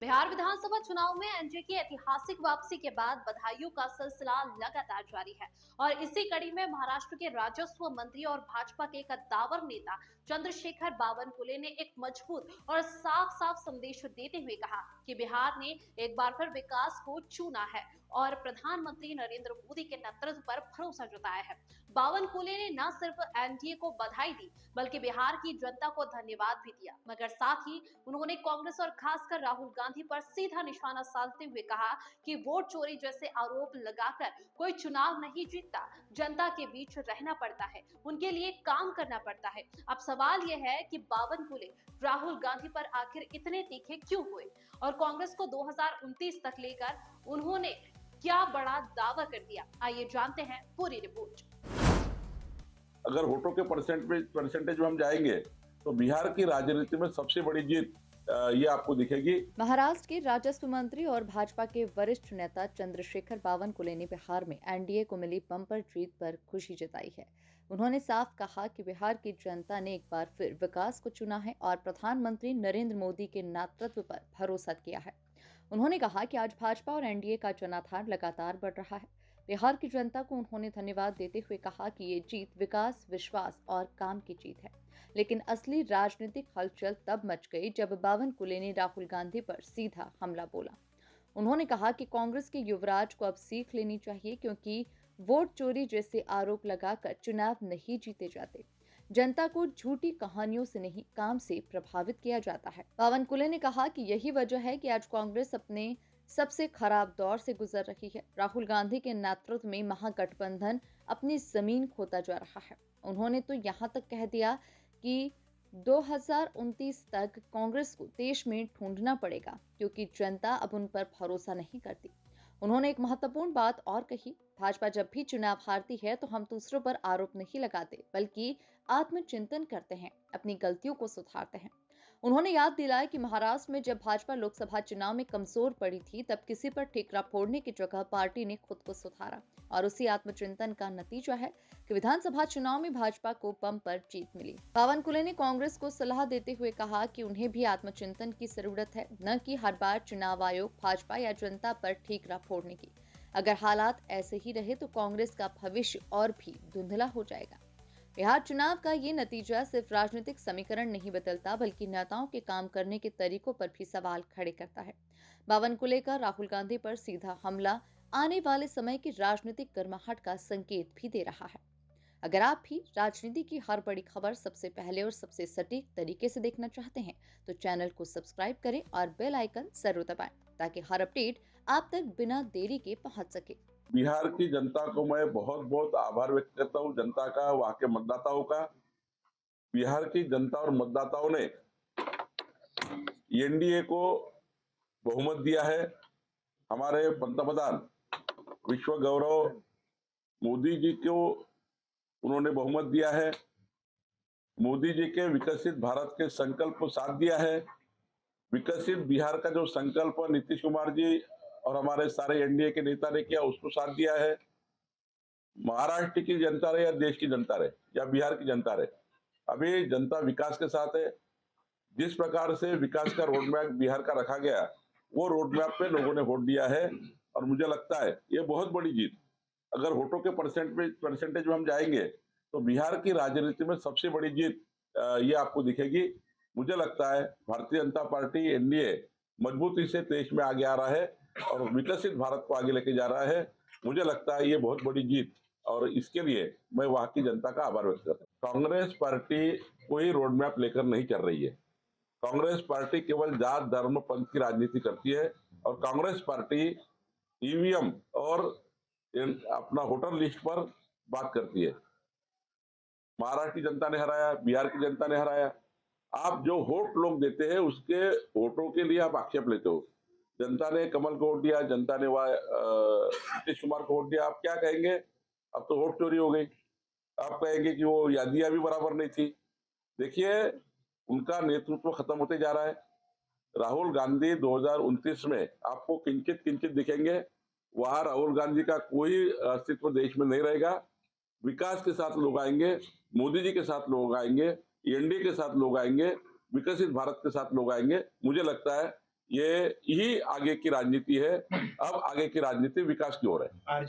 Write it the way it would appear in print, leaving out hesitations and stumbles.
बिहार विधानसभा चुनाव में एनडीए की ऐतिहासिक वापसी के बाद बधाइयों का सिलसिला लगातार जारी है। और इसी कड़ी में महाराष्ट्र के राजस्व मंत्री और भाजपा के कद्दावर नेता चंद्रशेखर बावनकुले ने एक मजबूत और साफ साफ संदेश देते हुए कहा कि बिहार ने एक बार फिर विकास को चुना है और प्रधानमंत्री नरेंद्र मोदी के नेतृत्व पर भरोसा जताया है। बावनकुले ने न सिर्फ एनडीए को बधाई दी बल्कि बिहार की जनता को धन्यवाद भी दिया, मगर साथ ही उन्होंने कांग्रेस और खासकर राहुल गांधी पर सीधा निशाना साधते हुए कहा कि वोट चोरी जैसे आरोप लगाकर कोई चुनाव नहीं जीतता, जनता के बीच रहना पड़ता है, उनके लिए काम करना पड़ता है। अब सवाल यह है कि बावनकुले राहुल गांधी पर आखिर इतने तीखे क्यों हुए और कांग्रेस को 2029 तक लेकर उन्होंने क्या बड़ा दावा कर दिया। आइए जानते हैं पूरी रिपोर्ट। अगर वोटों के परसेंटेज में हम जाएंगे तो बिहार की राजनीति में सबसे बड़ी जीत ये आपको दिखेगी। महाराष्ट्र के राजस्व मंत्री और भाजपा के वरिष्ठ नेता चंद्रशेखर बावनकुले ने बिहार में एनडीए को मिली बम्पर जीत पर खुशी जताई है। उन्होंने साफ कहा कि बिहार की जनता ने एक बार फिर विकास को चुना है और प्रधानमंत्री नरेंद्र मोदी के नेतृत्व पर भरोसा किया है। उन्होंने कहा कि आज भाजपा और एनडीए का जनाधार लगातार बढ़ रहा है। बिहार की जनता को उन्होंने धन्यवाद देते हुए कहा कि ये जीत विकास, विश्वास और काम की जीत है। लेकिन असली राजनीतिक हलचल तब मच गई जब बावनकुले ने राहुल गांधी पर सीधा हमला बोला। उन्होंने कहा कि कांग्रेस के युवराज को अब सीख लेनी चाहिए, क्योंकि वोट चोरी जैसे आरोप लगाकर चुनाव नहीं जीते जाते। जनता को झूठी कहानियों से नहीं, काम से प्रभावित किया जाता है। बावनकुले ने कहा कि यही वजह है कि आज कांग्रेस अपने सबसे खराब दौर से गुजर रही है। राहुल गांधी के नेतृत्व में महागठबंधन अपनी जमीन खोता जा रहा है। उन्होंने तो यहाँ तक कह दिया कि 2029 तक कांग्रेस को देश में ढूंढना पड़ेगा, क्योंकि जनता अब उन पर भरोसा नहीं करती। उन्होंने एक महत्वपूर्ण बात और कही, भाजपा जब भी चुनाव हारती है तो हम दूसरों पर आरोप नहीं लगाते, बल्कि आत्मचिंतन करते हैं, अपनी गलतियों को सुधारते हैं। उन्होंने याद दिलाया कि महाराष्ट्र में जब भाजपा लोकसभा चुनाव में कमजोर पड़ी थी, तब किसी पर ठिकरा फोड़ने की जगह पार्टी ने खुद को सुधारा, और उसी आत्मचिंतन का नतीजा है कि विधानसभा चुनाव में भाजपा को बम्पर जीत मिली। बावनकुले ने कांग्रेस को सलाह देते हुए कहा कि उन्हें भी आत्मचिंतन की जरूरत है, न कि हर बार चुनाव आयोग, भाजपा या जनता पर ठीकरा फोड़ने की। अगर हालात ऐसे ही रहे तो कांग्रेस का भविष्य और भी धुंधला हो जाएगा। बिहार चुनाव का ये नतीजा सिर्फ राजनीतिक समीकरण नहीं बदलता, बल्कि नेताओं के काम करने के तरीकों पर भी सवाल खड़े करता है। बावनकुले का राहुल गांधी पर सीधा हमला आने वाले समय की राजनीतिक गर्माहट का संकेत भी दे रहा है। अगर आप भी राजनीति की हर बड़ी खबर सबसे पहले और सबसे सटीक तरीके से देखना चाहते हैं, तो चैनल को सब्सक्राइब करें और बेल आइकन जरूर दबाएं, ताकि हर अपडेट आप तक बिना देरी के पहुंच सके। बिहार की जनता को मैं बहुत बहुत आभार व्यक्त करता हूँ, जनता का, वहाँ के मतदाताओं का। बिहार की जनता और मतदाताओं ने एनडीए को बहुमत दिया है। हमारे पंतप्रधान विश्व गौरव मोदी जी को उन्होंने बहुमत दिया है। मोदी जी के विकसित भारत के संकल्प को साथ दिया है। विकसित बिहार का जो संकल्प नीतीश कुमार जी और हमारे सारे एनडीए के नेता ने किया, उसको साथ दिया है। महाराष्ट्र की जनता रहे या देश की जनता रहे या बिहार की जनता रहे, अभी जनता विकास के साथ है। जिस प्रकार से विकास का रोडमैप बिहार का रखा गया, वो रोडमैप पे लोगों ने वोट दिया है और मुझे लगता है ये बहुत बड़ी जीत। अगर वोटों के परसेंटेज में हम जाएंगे तो बिहार की राजनीति में सबसे बड़ी जीत ये आपको दिखेगी। मुझे लगता है भारतीय जनता पार्टी, एनडीए मजबूती से देश में आगे आ रहा है और विकसित भारत को आगे लेके जा रहा है। मुझे लगता है ये बहुत बड़ी जीत, और इसके लिए मैं वहां की जनता का आभार व्यक्त करता हूँ। कांग्रेस पार्टी कोई रोड मैप लेकर नहीं चल रही है। कांग्रेस पार्टी केवल जात, धर्म, पंथ की राजनीति करती है, और कांग्रेस पार्टी ईवीएम और अपना वोटर लिस्ट पर बात करती है। महाराष्ट्र की जनता ने हराया, बिहार की जनता ने हराया। आप जो वोट लोग देते हैं उसके वोटों के लिए आप आक्षेप लेते हो। जनता ने कमल को वोट दिया, जनता ने नीतीश कुमार को वोट दिया, आप क्या कहेंगे? अब तो वोट चोरी हो गई। आप कहेंगे कि वो यादियां भी बराबर नहीं थी। देखिए, उनका नेतृत्व खत्म होते जा रहा है। राहुल गांधी 2029 में आपको किंचित किंचित दिखेंगे। वहां राहुल गांधी का कोई अस्तित्व देश में नहीं रहेगा। विकास के साथ लोग आएंगे, मोदी जी के साथ लोग आएंगे, एनडीए के साथ लोग आएंगे, विकसित भारत के साथ लोग आएंगे। मुझे लगता है ये यही आगे की राजनीति है। अब आगे की राजनीति विकास की ओर है।